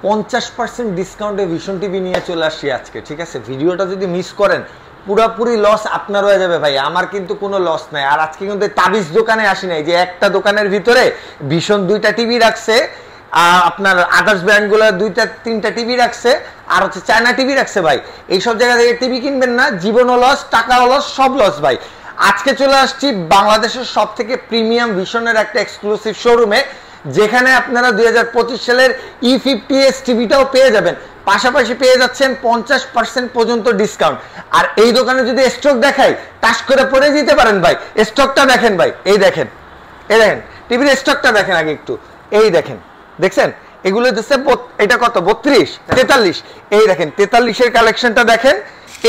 50% ডিসকাউন্টে vision TV নিয়ে চলে আসছি আজকে, ঠিক আছে? ভিডিওটা যদি মিস করেন পুরোপুরি লস আপনার হয়ে যাবে ভাই, আমার কিন্তু কোনো লস নাই। আর আজকে কিন্তু তাবিজ দোকানে আসি নাই যে একটা দোকানের ভিতরে ভিশন 2টা টিভি রাখছে, আপনার আদার্স ব্র্যান্ডগুলো 2-3টা টিভি রাখছে, আর হচ্ছে চায়না টিভি রাখছে ভাই। এইসব জায়গা থেকে টিভি কিনবেন না, জীবনও লস, টাকাও লস, সব লস ভাই। আজকে চলে আসছি বাংলাদেশের সব থেকে প্রিমিয়াম ভিশনের একটা এক্সক্লুসিভ শোরুমে, যেখানে আপনারা 2025 সালের E50s টিভিটাও পেয়ে যাবেন, পাশাপাশি পেয়ে যাচ্ছেন 50% পর্যন্ত ডিসকাউন্ট। আর এই দোকানে যদি স্টক দেখাই টাস করে পড়ে যেতে পারেন ভাই। স্টকটা দেখেন ভাই, এই দেখেন, এই দেখেন টিভির স্টকটা দেখেন আগে একটু, এই দেখেন, দেখছেন এগুলো দিচ্ছে, এটা কত 32 43, এই দেখেন 43 এর কালেকশনটা দেখেন।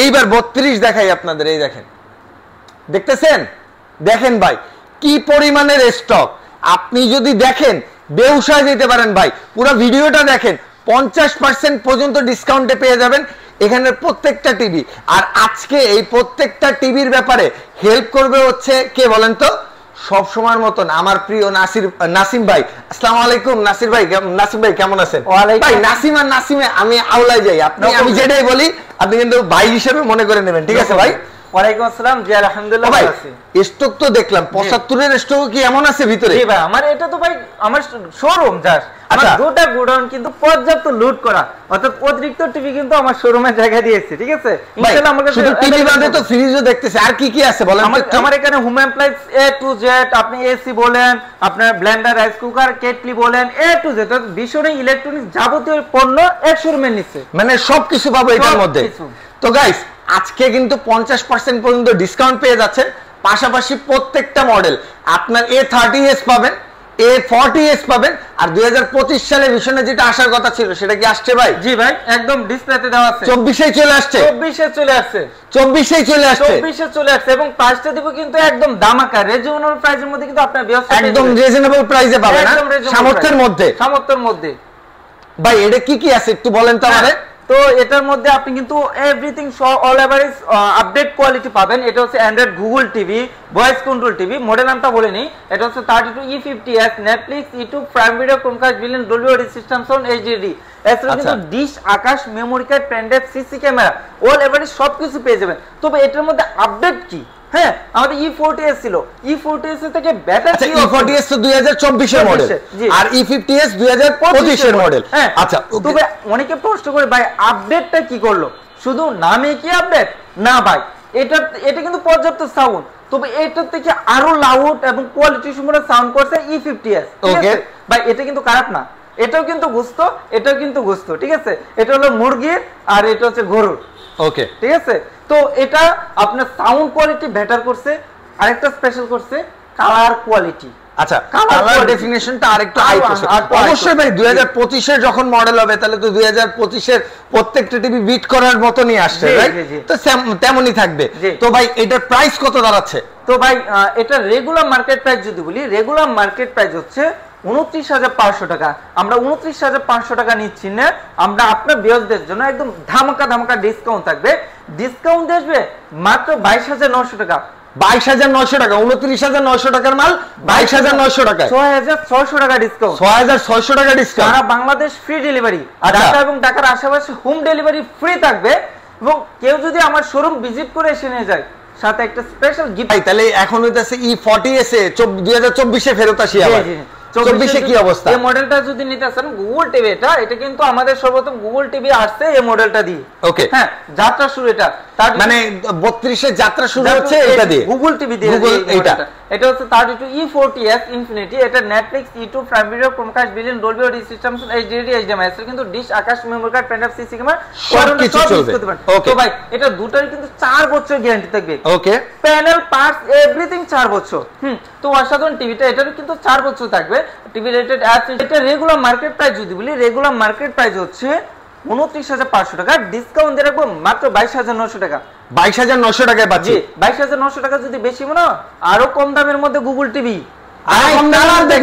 এইবার 32 দেখাই আপনাদের, এই দেখেন, দেখতেছেন? দেখেন ভাই কি পরিমাণের স্টক, আপনি যদি দেখেন বেহুশ হয়ে যেতে পারেন ভাই। পুরো ভিডিওটা দেখেন, 50% পর্যন্ত ডিসকাউন্টে পেয়ে যাবেন এখানের প্রত্যেকটা টিভি। আর আজকে এই প্রত্যেকটা টিভির ব্যাপারে হেল্প করবে হচ্ছে কে বলেন তো? সব সময়ের মতন আমার প্রিয় নাসিম ভাই। আসসালামু আলাইকুম নাসির ভাই, নাসিম ভাই কেমন আছেন? ভাই নাসিম আর নাসিমে আমি আওলাই যাই, আমি যেটাই বলি আপনি কিন্তু ভাই হিসেবে মনে করে নেবেন, ঠিক আছে ভাই? ওয়ালাইকুম আসসালাম। জি আলহামদুলিল্লাহ ভালো আছি। স্টক তো দেখলাম 75 এর স্টক কি এমন আছে ভিতরে? জি ভাই, আমার এটা তো ভাই আমার শোরুম জাস্ট, আমার দুটো গোডাউন কিন্তু পর্যাপ্ত লুট করা, অর্থাৎ অতিরিক্ত টিভি কিন্তু আমার শোরুমে জায়গা দিয়েছে, ঠিক আছে? ইনশাআল্লাহ আমার কাছে শুধু টিভি বাদে তো ফ্রিজও দেখতেছি, আর কি কি আছে বলেন? আমার এখানে home appliance A to Z, আপনি এসি বলেন, আপনার ব্লেন্ডার, রাইস কুকার, কেটলি বলেন, A to Z ভীষণ ইলেকট্রনিক্স যাবতীয় পণ্য এক শোরুমের নিচে, মানে সবকিছু পাবো এটার মধ্যে। তো গাইস আজকে কিন্তু 50% পর্যন্ত ডিসকাউন্ট পেয়ে যাচ্ছেন, পাশাপাশি প্রত্যেকটা মডেল আপনার A30s পাবেন, A40s পাবেন। আর 2025 সালে ভিশনে যেটা আসার কথা ছিল সেটা কি আসছে ভাই? জি ভাই, একদম ডিসপ্লেতে দেওয়া আছে। 24 চলে আসছে, 24 চলে আসছে, 24 চলে আসছে, 24 চলে আসছে। এবং প্রাইসটা দিব কিন্তু একদম দামাকা রিজনেবল প্রাইসের মধ্যে, কিন্তু আপনার ব্যবস্থা একদম রিজনেবল প্রাইসে পাবেন, সামর্থ্যের মধ্যে, সামর্থ্যের মধ্যে। ভাই এটা কি কি আছে একটু বলেন তো আমারে। তো এটার মধ্যে আপনি কিন্তু everything all average update quality পাবেন। এটা হচ্ছে Android Google TV, voice control TV, model নামটা বলে নিই। এটা হচ্ছে 32E50s, Netflix, YouTube, Prime Video, Chromecast, built in, Dolby audio system sound, HD. এছাড়া কিন্তু dish, Akash, memory card, pen drive, CC camera, all average সবকিছু পেয়ে যাবেন। তবে এটার মধ্যে আপডেট কি? হ্যাঁ, আমাদের E40s ছিল, E40s থেকে বেটার কি? E40s তো 2024 এর মডেল, আর E50s 2025 এর মডেল। আচ্ছা, তবে অনেকে প্রশ্ন করে ভাই আপডেটটা কি করলো, শুধু নামে কি আপডেট? না ভাই, এটা কিন্তু পর্যাপ্ত সাউন্ড, তবে এটার থেকে আরো লাউড এবং কোয়ালিটি সম্পন্ন সাউন্ড করছে E50s। ওকে ভাই, এটা কিন্তু খারাপ না, এটাও কিন্তু গুস্ত, এটাও কিন্তু গুস্ত, ঠিক আছে? এটা হলো মুরগির আর এটা হচ্ছে গরুর। ওকে, ঠিক আছে? তো এটা আপনার সাউন্ড কোয়ালিটি বেটার করছে, আরেকটা স্পেশাল করছে কালার কোয়ালিটি। আচ্ছা, কালার ডেফিনিশনটা আরেকটু হাই করছে। অবশ্যই ভাই 2025 এর যখন মডেল হবে তাহলে তো 2025 এর প্রত্যেকটা টিভি বিট করার মতনই আসছে, রাইট? তো তেমনই থাকবে। তো ভাই এটার প্রাইস কত দাঁড়াচ্ছে? তো ভাই এটা রেগুলার মার্কেট প্রাইস যদি বলি, রেগুলার মার্কেট প্রাইস হচ্ছে 29,500 টাকা। আমরা 29,500 টাকা নিচ্ছি না, আমরা আপনার ভিউয়ারদের জন্য একদম ধামাকা ডিসকাউন্ট থাকবে। ডিসকাউন্ট আসবে মাত্র 22,900 টাকা। 22,900 টাকা, 29,900 টাকার মাল 22,900 টাকা, 6,600 টাকা ডিসকাউন্ট, 6,600 টাকা ডিসকাউন্ট। সারা বাংলাদেশ ফ্রি ডেলিভারি, ঢাকা এবং ঢাকার আশেপাশে হোম ডেলিভারি ফ্রি থাকবে। এবং কেউ যদি আমার শোরুম ভিজিট করে এসে নিয়ে যায়, সাথে একটা স্পেশাল গিফট। তাহলে এখন হইতাছে E40s এ 2024 এ ফেরত আসি আবার। 24 এ কি অবস্থা? এই মডেলটা যদি নিতে চান গুগল টিভি, এটা কিন্তু আমাদের সর্বপ্রথম গুগল টিভি আসছে এই মডেলটা দিয়ে। ওকে, হ্যাঁ, যাত্রা শুরু এটা, তার মানে 32 এর যাত্রা শুরু হচ্ছে এটা দিয়ে, গুগল টিভি দিয়ে। গুগল এটা হচ্ছে 32E40s ইনফিনিটি। এটা Netflix, YouTube, Prime Video, Chromecast, built in, Dolby audio system, HD, HDMI, এর কিন্তু dish, Akash, memory card, pen drive, CC camera সবকিছু চলবে। তো ভাই এটা দুটারই কিন্তু 4 বছর গ্যারান্টি থাকবে। ওকে, প্যানেল, পার্টস, এভরিথিং 4 বছর। তো অসাধারণ টিভিটা, এটারও কিন্তু 4 বছর থাকবে। TV rated apps. এটা রেগুলার মার্কেট প্রাইস যদি বলি, রেগুলার মার্কেট প্রাইস হচ্ছে 29,500 টাকা, ডিসকাউন্ট দিয়ে রাখবো মাত্র 22,900 টাকা। 22,900 টাকায় পাচ্ছি। 22,900 টাকা যদি বেশি মনে হয়, আরো কম দামের মধ্যে গুগল টিভি।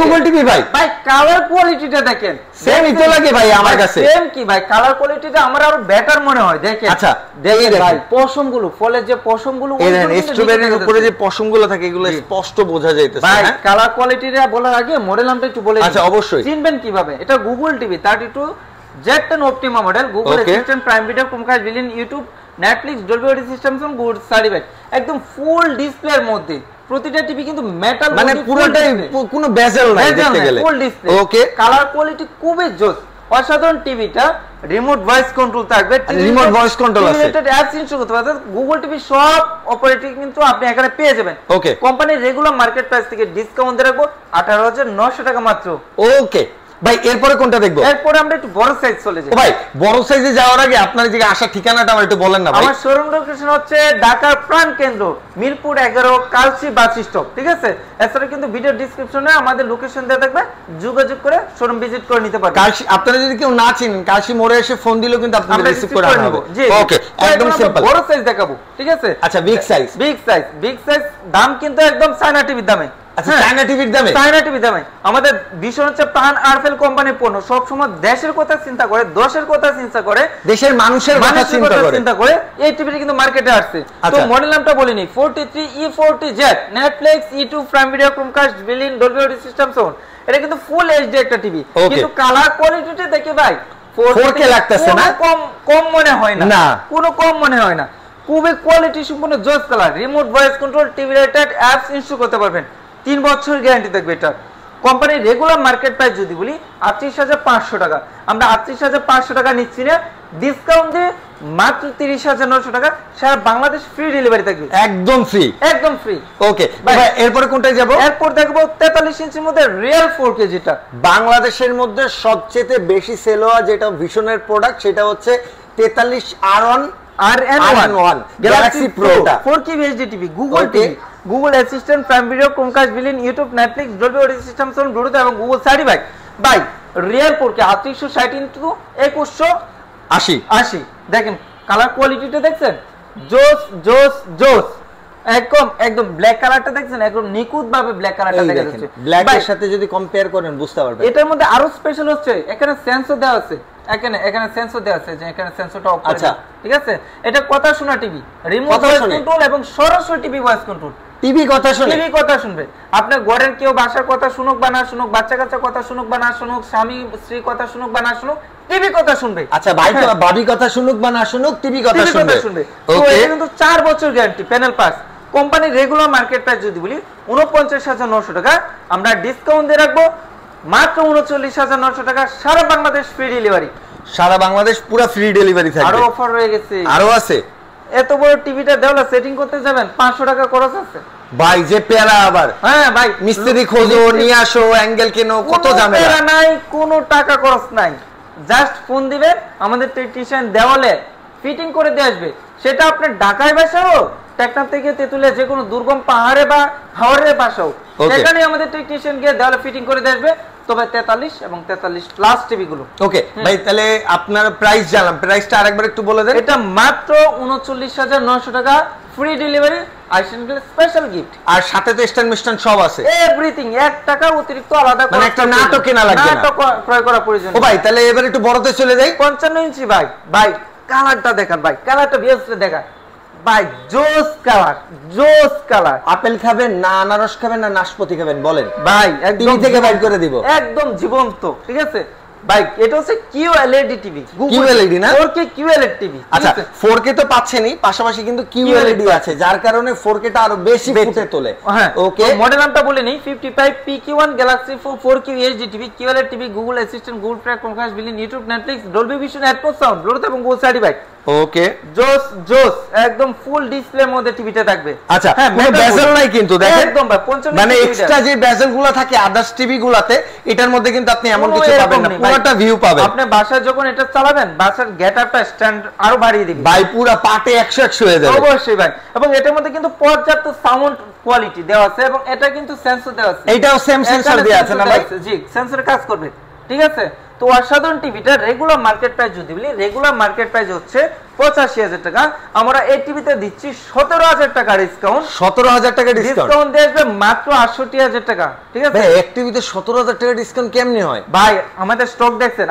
গুগল টিভি ভাই, কালার কোয়ালিটিটা দেখেন, সেমই তো লাগে ভাই আমার কাছে। সেম কি ভাই, কালার কোয়ালিটিটা আমার আরো বেটার মনে হয়। দেখেন, আচ্ছা দেখেন ভাই পশমগুলো, ফলের যে পশমগুলো, স্ট্রবেরির উপরে যে পশমগুলো থাকে এগুলো স্পষ্ট বোঝা যাইতেছে। ভাই কালার কোয়ালিটিটা বলার আগে মডেল নামটা একটু বলে। আচ্ছা, অবশ্যই চিনবেন কিভাবে? এটা Google TV 32 Z10 Optima model, Google Assistant, Prime Video, Chromecast, built in, YouTube, Netflix, Dolby audio system, good certified, একদম ফুল ডিসপ্লের মধ্যে। প্রতিটা টিভি কিন্তু মেটাল, মানে পুরোটাই কোনো বেজেল নাই দেখতে গেলে, ফুল ডিসপ্লে। ওকে, কালার কোয়ালিটি খুবই জোস, অসাধারণ। টিভিটা রিমোট ভয়েস কন্ট্রোল থাকবে, রিমোট ভয়েস কন্ট্রোল আছে, অ্যাপস ইনস্টল করতে পারবেন। গুগল টিভি সব অপারেটিং কিন্তু আপনি এখানে পেয়ে যাবেন। ওকে, কোম্পানির রেগুলার মার্কেট প্রাইস থেকে ডিসকাউন্ট দিয়ে রাখবো 18,900 টাকা মাত্র। ওকে ভাই, এরপরে কোনটা দেখবো? এরপরে আমরা একটু বড় সাইজ চলে যাই। ভাই বড় সাইজে যাওয়ার আগে আপনার যে আসার ঠিকানাটা আমার একটু বলেন না ভাই। আমার শোরুম লোকেশন হচ্ছে ঢাকার প্রাণ কেন্দ্র, মিরপুর 11, কালসি বাস স্টপ, ঠিক আছে? এছাড়া কিন্তু ভিডিও ডেসক্রিপশনে আমাদের লোকেশন দেওয়া থাকবে, যোগাযোগ করে শোরুম ভিজিট করে নিতে পারবেন। কালসি আপনারা যদি কেউ না চিনেন, কালসি মোড়ে এসে ফোন দিলেও কিন্তু আপনারা রিসিভ করে নেব। ওকে, একদম সিম্পল। বড় সাইজ দেখাবো, ঠিক আছে? আচ্ছা, বিগ সাইজ, বিগ সাইজ দাম কিন্তু একদম চায়না টিভির দামে। আচ্ছা, চায়না টিভির দামে, চায়না টিভির দামে। আমাদের ভীষণ হচ্ছে প্রাণ আরফেল কোম্পানির পণ্য, সব সময় দেশের কথা চিন্তা করে, দশের কথা চিন্তা করে, দেশের মানুষের কথা চিন্তা করে এই টিভিটা কিন্তু মার্কেটে আসছে। তো মডেল নামটা বলিনি, 43E40Z, Netflix, YouTube, Prime Video, Chromecast, built in, Dolby audio system sound. এটা কিন্তু ফুল এইচডি একটা টিভি, কিন্তু কালার কোয়ালিটিটা দেখে ভাই 4K লাগতেছে না, কম মনে হয় না, কোনো কম মনে হয় না। খুবই কোয়ালিটি সম্পূর্ণ জোস colour, remote voice control, TV rated, apps install করতে পারবেন। 3 বছর গ্যারান্টি থাকবে এটা। কোম্পানির রেগুলার মার্কেট প্রাইস যদি বলি 38,500 টাকা, আমরা 38,500 টাকা নিচ্ছি না, ডিসকাউন্ট দিয়ে মাত্র 30,900 টাকা। সারা বাংলাদেশ ফ্রি ডেলিভারি থাকবে, একদম ফ্রি, একদম ফ্রি। ওকে ভাই, এরপর কোনটায় যাব? এরপর দেখবো 43 ইঞ্চির মধ্যে রিয়েল 4K, যেটা বাংলাদেশের মধ্যে সবচেয়ে বেশি সেল হওয়া যেটা ভিশনের প্রোডাক্ট, সেটা হচ্ছে 43 RN1 গ্যালাক্সি প্রোটা 4K HD TV, Google TV, Google Assistant, Prime Video, Chromecast, built in, YouTube, Netflix, Dolby audio system sound, Bluetooth এবং Google certified. By real 4K 3860x2180। দেখেন কালার কোয়ালিটিটা দেখছেন, জোস জোস জোস, একদম ব্ল্যাক কালারটা দেখছেন, একদম নিখুঁত ভাবে ব্ল্যাক কালারটা দেখা যাচ্ছে। ব্ল্যাক এর সাথে যদি কম্পেয়ার করেন বুঝতে পারবেন। এটার মধ্যে আরো স্পেশাল হচ্ছে এখানে সেন্সর দেওয়া আছে, এখানে সেন্সর দেওয়া আছে, যে এখানে সেন্সরটা অফ করে, ঠিক আছে? এটা কথা শোনা টিভি, রিমোট ভয়েস কন্ট্রোল এবং সরাসরি টিভি ভয়েস কন্ট্রোল। টিভি কথা শুনবে, আপনার ঘরের কেউ বাসার কথা শুনুক বা না শুনুক, বাচ্চা কাচ্চা কথা শুনুক বা না শুনুক, স্বামী স্ত্রী কথা শুনুক বা না শুনুক, টিভি কথা শুনবে। আচ্ছা ভাই, ভাবি কথা শুনুক বা না শুনুক, টিভি কথা শুনবে। তো এটা কিন্তু 4 বছর গ্যারান্টি, প্যানেল পাস। কোম্পানির রেগুলার মার্কেট প্রাইস যদি বলি 49,900 টাকা, আমরা ডিসকাউন্ট দিয়ে রাখবো মাত্র 39,900 টাকা। সারা বাংলাদেশ ফ্রি ডেলিভারি, সারা বাংলাদেশ পুরো ফ্রি ডেলিভারি থাকবে। আরো অফার রয়ে গেছে, আরো আছে। এত বড় টিভিটা দেওয়া সেটিং করতে যাবেন 500 টাকা খরচ আছে ভাই, যে পেয়ারা আবার। হ্যাঁ ভাই, মিস্ত্রি খোঁজো, নিয়ে আসো, অ্যাঙ্গেল কেনো, কত ঝামেলা নাই, কোনো টাকা খরচ নাই। জাস্ট ফোন দিবেন, আমাদের টেকনিশিয়ান দেওয়ালে ফিটিং করে দিয়ে আসবে। সেটা আপনার ঢাকায় বাসা হোক, টেকনাফ থেকে তেতুলিয়া যে কোনো দুর্গম পাহাড়ে বা হাওড়ের বাসা হোক, সেখানে আমাদের টেকনিশিয়ান গিয়ে দেওয়ালে ফিটিং করে দিয়ে আসবে। তবে 43 এবং 43 প্লাস টিভি গুলো। ওকে ভাই, তাহলে আপনার প্রাইস জানলাম, প্রাইসটা আরেকবার একটু বলে দেন। এটা মাত্র 39,900 টাকা, ফ্রি ডেলিভারি, আইসেনকেল স্পেশাল গিফট, আর সাথে তো স্ট্যান্ড মিস্টান সব আছে, এভরিথিং। 1 টাকা অতিরিক্ত আলাদা করে, মানে একটা নাটক কেনা লাগবে না, নাটক ক্রয় করা প্রয়োজন। ও ভাই, তাহলে এবার একটু বড়তে চলে যাই। 55 ইঞ্চি ভাই, কালারটা দেখেন ভাই, কালারটা বিএসটা দেখেন ভাই, জোস কালার, জোস কালার। আপেল খাবেন না আনারস খাবেন না নাশপাতি খাবেন বলেন ভাই, একদম থেকে বাইর করে দিব, একদম জীবন্ত, ঠিক আছে ভাই? এটা হচ্ছে QLED টিভি, QLED না 4K QLED টিভি। আচ্ছা, 4K তো পাচ্ছেনই, পাশাপাশি কিন্তু QLED আছে, যার কারণে 4K টা আরো বেশি ফুটে তোলে। ওকে, মডেল নামটা বলে নেই, 55PQ1 Galaxy 4K HD TV, QLED TV, Google Assistant, Google Play, Chromecast, built in, YouTube, Netflix, Dolby Vision, Atmos sound, Bluetooth এবং গুগল সার্টিফাইড। ওকে, জোস জোস, একদম ফুল ডিসপ্লের মধ্যে টিভিটা থাকবে। আচ্ছা, কোনো বেজেল নাই কিন্তু, দেখেন একদম ভাই, 55 মানে এক্সট্রা যে বেজেলগুলো থাকে আদার্স টিভি গুলাতে, এটার মধ্যে কিন্তু আপনি এমন কিছু পাবেন না, পুরোটা ভিউ পাবেন। আপনি বাসায় যখন এটা চালাবেন, বাসার গেটআপটা স্ট্যান্ড আরো বাড়িয়ে দিবেন ভাই, পুরো পাটে 100 হয়ে যাবে অবশ্যই ভাই। এবং এটার মধ্যে কিন্তু পর্যাপ্ত সাউন্ড কোয়ালিটি দেওয়া আছে, এবং এটা কিন্তু সেন্সর দেওয়া আছে, এটাও সেম সেন্সর দেওয়া আছে না ভাই? জি, সেন্সরে কাজ করবে, ঠিক আছে? তো অসাধারণ টিভিটা রেগুলার মার্কেট প্রাইস যদি বলি, রেগুলার মার্কেট প্রাইস হচ্ছে 85,000 টাকা, আমরা এই টিভিতে দিচ্ছি 17,000 টাকা ডিসকাউন্ট। 17,000 টাকা ডিসকাউন্ট দিয়ে আসবে মাত্র 68,000 টাকা, ঠিক আছে? ভাই, এক টিভিতে 17,000 টাকা ডিসকাউন্ট কেমনে হয় ভাই? আমাদের স্টক দেখছেন,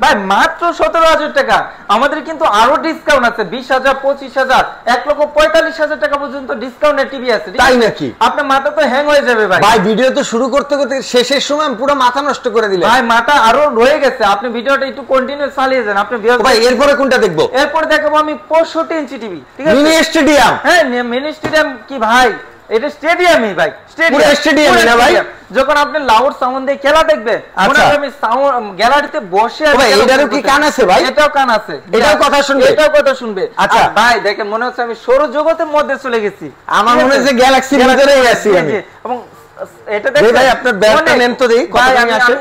ভাই মাত্র 17,000 টাকা। আমাদের কিন্তু আরো ডিসকাউন্ট আছে, 20,000, 25,000, 1,45,000 টাকা পর্যন্ত ডিসকাউন্টের টিভি আছে। তাই নাকি? আপনার মাথা তো হ্যাং হয়ে যাবে ভাই। ভাই ভিডিও তো শুরু করতে করতে শেষের সময় পুরো মাথা নষ্ট করে দিলেন। ভাই মাথা আরো রয়ে গেছে, আপনি ভিডিওটা একটু কন্টিনিউ চালিয়ে যান। আপনি ভাই এরপরে কোনটা দেখবো? এরপর দেখাবো আমি 65 ইঞ্চি টিভি, ঠিক আছে? Mini stadium. হ্যাঁ মিনি স্টেডিয়াম কি ভাই, এটা স্টেডিয়ামই ভাই, স্টেডিয়াম না ভাই। যখন আপনি লাউড সাউন্ড দিয়ে খেলা দেখবে, মনে হয় আমি সাউন্ড গ্যালারিতে বসে ভাই এটারও কি কান আছে ভাই? এটাও কান আছে, এটাও কথা শুনবে, এটাও কথা শুনবে। আচ্ছা ভাই দেখেন মনে হচ্ছে আমি সৌরজগতের মধ্যে চলে গেছি, আমার মনে হচ্ছে গ্যালাক্সির ভিতরেই আছি আমি। এবং এটা দেখেন ভাই আপনার ব্যাগটা নেন তো দেই কত দামি আসে।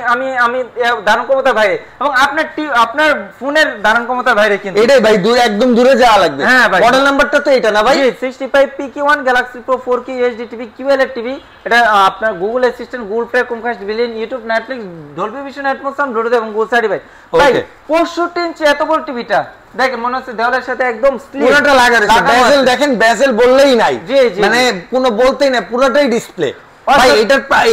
আমি ধারণ ক্ষমতা ভাই, এবং আপনার ফোনের ধারণ ক্ষমতা ভাইরে কিন্তু এটাই ভাই দূর, একদম দূরে যাওয়া লাগবে। হ্যাঁ ভাই, মডেল নাম্বারটা তো এটা না ভাই? জি 65PQ1 Galaxy Pro 4K HD TV QLED TV. এটা আপনার Google Assistant, Google play, Chromecast, billion, YouTube, Netflix, Dolby Vision, Atmos sound, Bluetooth এবং গোল সাইড ভাই। ভাই 65 ইঞ্চি এত বড় টিভিটা দেখেন মনে হচ্ছে দেওয়ালের সাথে একদম স্লিম, পুরোটা লাগা আছে। বেজেল দেখেন, বেজেল বললেই নাই, মানে কোনো বলতেই না, পুরোটাই ডিসপ্লে। ভাই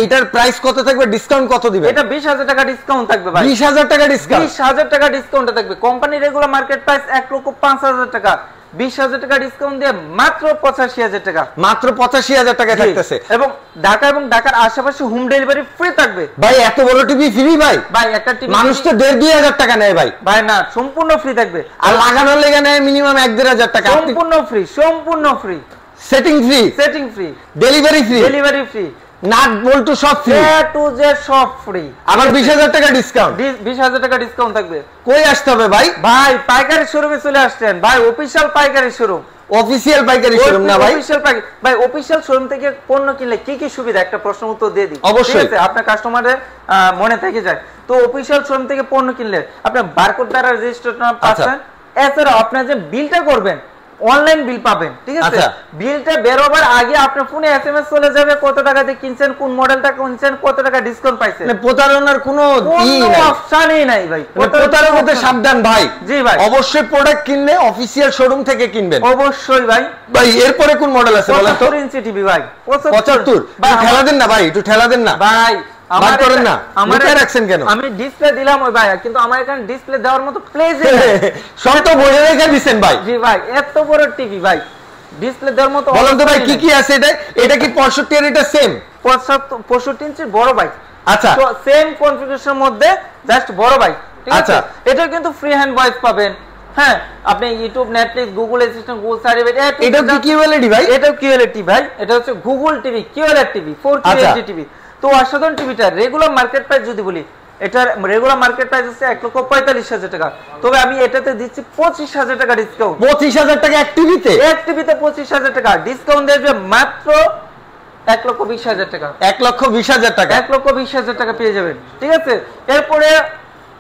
এটার প্রাইস কত থাকবে, ডিসকাউন্ট কত দিবে? এটা 20,000 টাকা ডিসকাউন্ট থাকবে ভাই। 20,000 টাকা ডিসকাউন্ট? 20,000 টাকা ডিসকাউন্ট থাকবে। কোম্পানি রেগুলার মার্কেট প্রাইস 1,05,000 টাকা, 20,000 টাকা ডিসকাউন্ট দিয়ে মাত্র 85,000 টাকা। মাত্র 85,000 টাকা থাকতেছে, এবং ঢাকা এবং ঢাকার আশেপাশে হোম ডেলিভারি ফ্রি থাকবে। ভাই এত বড় টিভি ফ্রি ভাই? ভাই একটা টিভি মানুষ তো 1,500-2,000 টাকা নেয় ভাই। ভাই না, সম্পূর্ণ ফ্রি থাকবে। আর লাগানোর লেগে নেয় মিনিমাম 1,500 টাকা। সম্পূর্ণ ফ্রি, সম্পূর্ণ free. Setting free, setting free, delivery free, delivery free, nut বল্টু সব ফ্রি, এ টু জেড সব ফ্রি। আবার 20,000 টাকা ডিসকাউন্ট। 20,000 টাকা ডিসকাউন্ট থাকবে। কই আসতে হবে ভাই? ভাই পাইকারি শোরুমে চলে আসছেন ভাই, অফিশিয়াল পাইকারি শোরুম। অফিশিয়াল পাইকারি শোরুম না ভাই? অফিশিয়াল পাইকারি ভাই। অফিশিয়াল শোরুম থেকে পণ্য কিনলে কি কি সুবিধা, একটা প্রশ্ন উত্তর দিয়ে দিই। অবশ্যই আপনার কাস্টমারের মনে থেকে যায়। তো অফিশিয়াল শোরুম থেকে পণ্য কিনলে আপনি বারকোড দ্বারা রেজিস্ট্রেশন পাচ্ছেন। এছাড়া আপনি যে বিলটা করবেন অনলাইন বিল পাবেন, ঠিক আছে? বিলটা বের হবার আগে আপনার ফোনে এসএমএস চলে যাবে কত টাকা দিয়ে কিনছেন, কোন মডেলটা কিনছেন, কত টাকা ডিসকাউন্ট পাইছেন। মানে প্রতারণার কোনো অপশনই নাই ভাই, প্রতারণাতে সাবধান ভাই। জি ভাই, অবশ্যই প্রোডাক্ট কিনলে অফিশিয়াল শোরুম থেকে কিনবেন অবশ্যই ভাই। ভাই এরপরে কোন মডেল আছে বলেন তো? 75 ইঞ্চি টিভি ভাই। 75 ভাই, ঠেলা দেন না ভাই, একটু ঠেলা দেন না ভাই। আমার করেন না, লুকিয়ে রাখছেন কেন? আমি ডিসপ্লে দিলাম ওই ভাই, কিন্তু আমার এখানে ডিসপ্লে দেওয়ার মতো প্লেস নেই। সব তো বলে রেখে দিবেন ভাই। জি ভাই, এত বড় টিভি ভাই, ডিসপ্লে দেওয়ার মতো। বলেন তো ভাই কি কি আছে এটা? এটা কি 65 এর এটা সেম? 65 ইঞ্চি বড় ভাই। আচ্ছা, তো সেম কনফিগারেশনের মধ্যে জাস্ট বড় ভাই, ঠিক আছে? এটা কিন্তু ফ্রি হ্যান্ড ভয়েস পাবেন। হ্যাঁ, আপনি YouTube, Netflix, Google Assistant, Google survey, এটা কি কিউএলইডি ভাই? এটা কিউএলইডি ভাই। এটা হচ্ছে Google TV, QLED TV, 4K HD TV. তো অসাধারণ টিভিটা রেগুলার মার্কেট প্রাইস যদি বলি, এটার রেগুলার মার্কেট প্রাইস হচ্ছে 1,45,000 টাকা। তবে আমি এটাতে দিচ্ছি 25,000 টাকা ডিসকাউন্ট। 25,000 টাকা এক টিভিতে? এক টিভিতে 25,000 টাকা ডিসকাউন্ট দেবে মাত্র 1,20,000 টাকা। 1,20,000 টাকা? 1,20,000 টাকা পেয়ে যাবেন, ঠিক আছে? এরপরে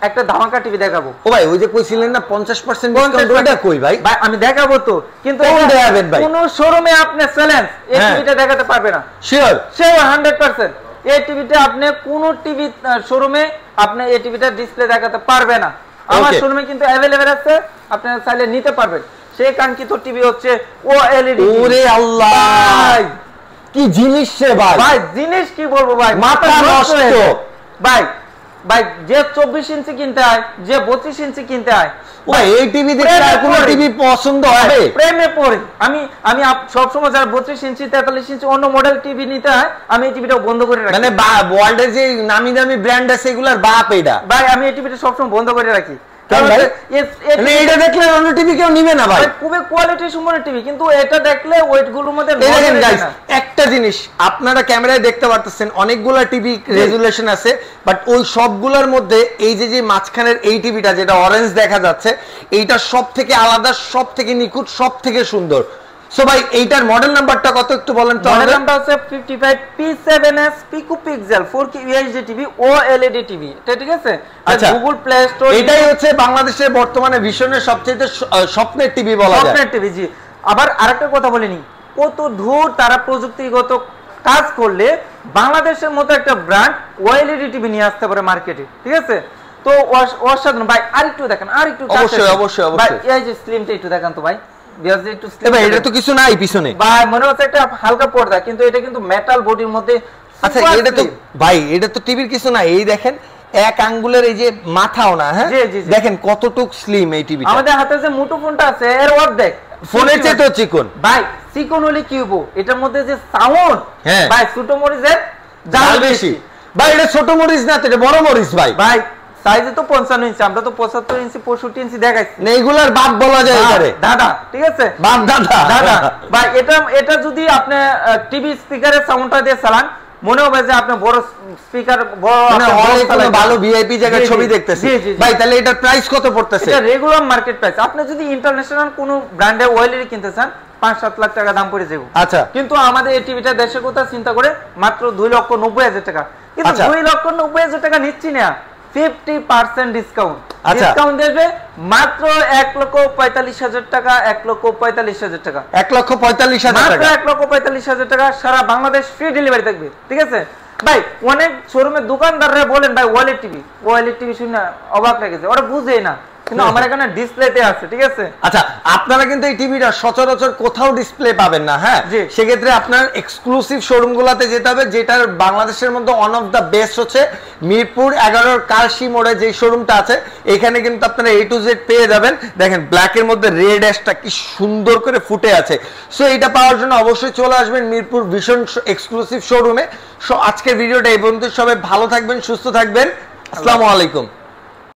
একটা ধামাকা টিভি দেখাবো। ও ভাই ওই যে কইছিলেন না 50% ডিসকাউন্ট, ওইটা কই ভাই? ভাই আমি দেখাবো তো, কিন্তু কোন দেখাবেন ভাই? কোন শোরুমে আপনি চ্যালেঞ্জ এই টিভিটা দেখাতে পারবে না। শিওর 100%। এই টিভিটা আপনি কোন টিভি শোরুমে আপনি এই টিভিটা ডিসপ্লে দেখাতে পারবে না। আমার শোরুমে কিন্তু अवेलेबल আছে, আপনি চাইলে নিতে পারবেন। সেই কাঙ্ক্ষিত টিভি হচ্ছে OLED। ওরে আল্লাহ, কি জিনিস রে ভাই! ভাই জিনিস কি বলবো ভাই, মাথা নষ্ট ভাই। ভাই যে 24 ইঞ্চি কিনতে হয়, যে 25 ইঞ্চি কিনতে হয়, ভাই এই টিভি দেখলে আর কোন টিভি পছন্দ হবে? প্রেমে পড়ে। আমি সব সময় যারা 32 ইঞ্চি 43 ইঞ্চি অন্য মডেল টিভি নিতে হয়, আমি এই টিভিটা বন্ধ করে রাখি। মানে ওয়ার্ল্ডের যে নামি দামি ব্র্যান্ড আছে এগুলার বাপ এটা। ভাই আমি এই টিভিটা সব সময় বন্ধ করে রাখি। এটা দেখলে অন্য টিভি কেউ নিবে না ভাই। খুবই কোয়ালিটি সম্পন্ন টিভি, কিন্তু এটা দেখলে ওয়েট গুলোর মধ্যে দেখেন গাইস, একটা জিনিস আপনারা ক্যামেরায় দেখতে পারতেছেন, অনেকগুলা টিভি রেজুলেশন আছে, বাট ওই সবগুলোর মধ্যে এই যে মাঝখানের এই টিভিটা যেটা অরেঞ্জ দেখা যাচ্ছে, এইটা সব থেকে আলাদা, সব থেকে নিখুঁত, সব থেকে সুন্দর। সো ভাই এইটার মডেল নাম্বারটা কত একটু বলেন তো? মডেল নাম্বার হচ্ছে 55P7s pico pixel 4K UHD TV OLED TV, ঠিক আছে? আচ্ছা, গুগল প্লে স্টোর, এটাই হচ্ছে বাংলাদেশের বর্তমানে ভীষণের সবচেয়ে স্বপ্নের টিভি বলা যায়। স্বপ্নের টিভি, জি। আবার আরেকটা কথা বলিনি, কত দূর তারা প্রযুক্তিগত কাজ করলে বাংলাদেশের মতো একটা ব্র্যান্ড OLED টিভি নিয়ে আসতে পারে মার্কেটে, ঠিক আছে? তো অসাধারণ ভাই। আরেকটু দেখেন, আরেকটু অবশ্যই অবশ্যই ভাই, এই যে স্লিমটা একটু দেখেন তো ভাই। এটা তো কিছু নাই পিছনে ভাই, মনে হচ্ছে একটা হালকা পর্দা, কিন্তু এটা কিন্তু মেটাল বডির মধ্যে। আচ্ছা এটা তো ভাই, এটা তো টিভির কিছু না, এই দেখেন এক আঙ্গুলের এই যে মাথাও না, হ্যাঁ দেখেন কতটুক স্লিম এই টিভিটা। আমাদের হাতে যে মুঠো ফোনটা আছে এর অর্ধেক ফোনের চেয়ে তো চিকন ভাই, চিকন হলে কি হবো, এটার মধ্যে যে সাউন্ড ভাই ছোট মরিচের জাল বেশি ভাই। এটা ছোট মরিচ না, এটা বড় মরিচ ভাই। ভাই সাইজে তো 55 ইঞ্চি, আমরা তো 75 ইঞ্চি 65 ইঞ্চি দেখাইছি। এইগুলার বাপ বলা যায় এবারে দাদা, ঠিক আছে বাপ দাদা দাদা ভাই। এটা যদি আপনি টিভি স্পিকারের সাউন্ডটা দিয়ে চালান মনে হবে যে আপনি বড় স্পিকার, বড় ভালো ভিআইপি জায়গায় ছবি দেখতেছেন ভাই। তাহলে এটার প্রাইস কত পড়তেছে? এটা রেগুলার মার্কেট প্রাইস। আপনি যদি ইন্টারন্যাশনাল কোনো ব্র্যান্ডের ওয়েলেরই কিনতে চান 5-7 লাখ টাকা দাম পড়ে যাবে। আচ্ছা, কিন্তু আমাদের এই টিভিটা দেশের কথা চিন্তা করে মাত্র 2,90,000 টাকা। কিন্তু 2,90,000 টাকা নিচ্ছি না, 50% ডিসকাউন্ট। ডিসকাউন্ট দেবে মাত্র 1,45,000 টাকা, 1,45,000 টাকা, 1,45,000 টাকা, 1,45,000 টাকা। সারা বাংলাদেশ ফ্রি ডেলিভারি থাকবে, ঠিক আছে ভাই। অনেক শোরুমের দোকানদাররা বলেন ভাই ওয়ালেট টিভি শুনে অবাক লেগেছে, ওরা বুঝেই না, কিন্তু আমার এখানে ডিসপ্লেতে আছে, ঠিক আছে। আচ্ছা, আপনারা কিন্তু এই টিভিটা সচরাচর কোথাও ডিসপ্লে পাবেন না, হ্যাঁ। সেক্ষেত্রে আপনার এক্সক্লুসিভ শোরুমগুলোতে যেতে হবে, যেটার বাংলাদেশের মধ্যে ওয়ান অফ দ্য বেস্ট হচ্ছে মিরপুর 11 কালশি মোড়ে যে শোরুমটা আছে। এখানে কিন্তু আপনারা A to Z পেয়ে যাবেন। দেখেন ব্ল্যাকের মধ্যে রেড অ্যাশটা কি সুন্দর করে ফুটে আছে। সো এটা পাওয়ার জন্য অবশ্যই চলে আসবেন মিরপুর ভীষণ এক্সক্লুসিভ শোরুমে। সো আজকের ভিডিওটা এই পর্যন্ত। সবাই ভালো থাকবেন, সুস্থ থাকবেন। আসসালামু আলাইকুম।